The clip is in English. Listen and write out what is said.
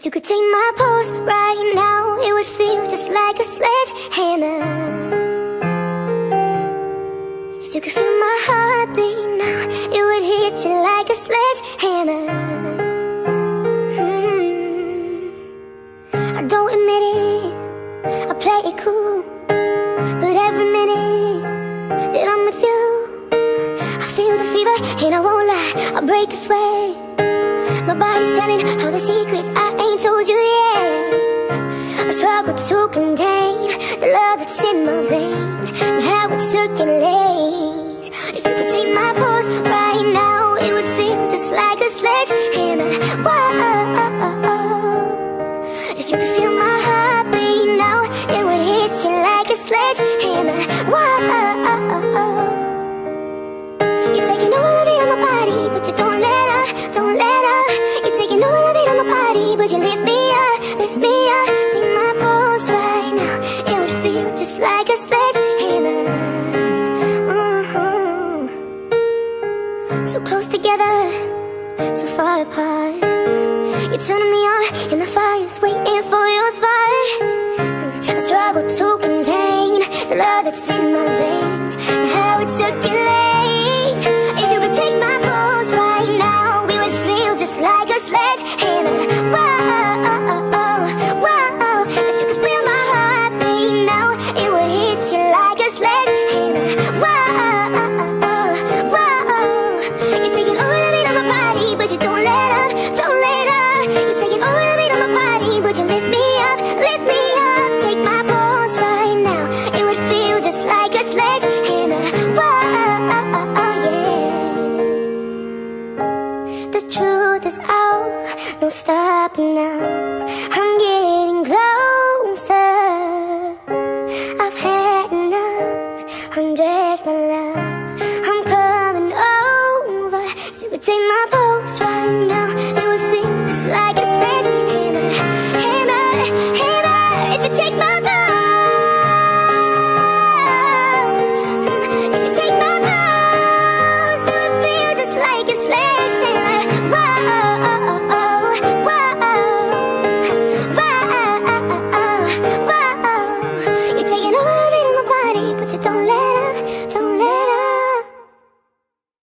If you could take my pulse right now, it would feel just like a sledgehammer. If you could feel my heartbeat now, it would hit you like a sledgehammer. I don't admit it, I play it cool, but every minute that I'm with you, I feel the fever and I won't lie, I break a sweat. My body's telling all the secrets I ain't told you yet. I struggle to contain the love that's in my veins and how it circulates. If you could take my pulse right now, it would feel just like a sledgehammer. Whoa. If you could feel my heartbeat now, it would hit you like a sledgehammer. Whoa. You're taking all of it on my body, but you don't let her, don't let her. You're taking all of it on my body, but you lift me up, lift me up. Take my pulse right now, it would feel just like a sledgehammer. So close together, so far apart. You're turning me on, and the fire's waiting for your spark. I struggle to contain the love that's in my veins and how it circulates. If you could take my pulse right now, we would feel just like a sledgehammer. Whoa. If you could feel my heartbeat now, it would hit you like a sledgehammer. Whoa. You're taking all of it on my body, but you don't let up, don't let up. You're taking all of it on my body, but you lift me up, lift me up. Take my pulse right now, it would feel just like a sledgehammer. Whoa, yeah. The truth is out, no stopping now. I'm getting closer. I've had enough, undress my love, I'm coming over. If you could take my pulse right now,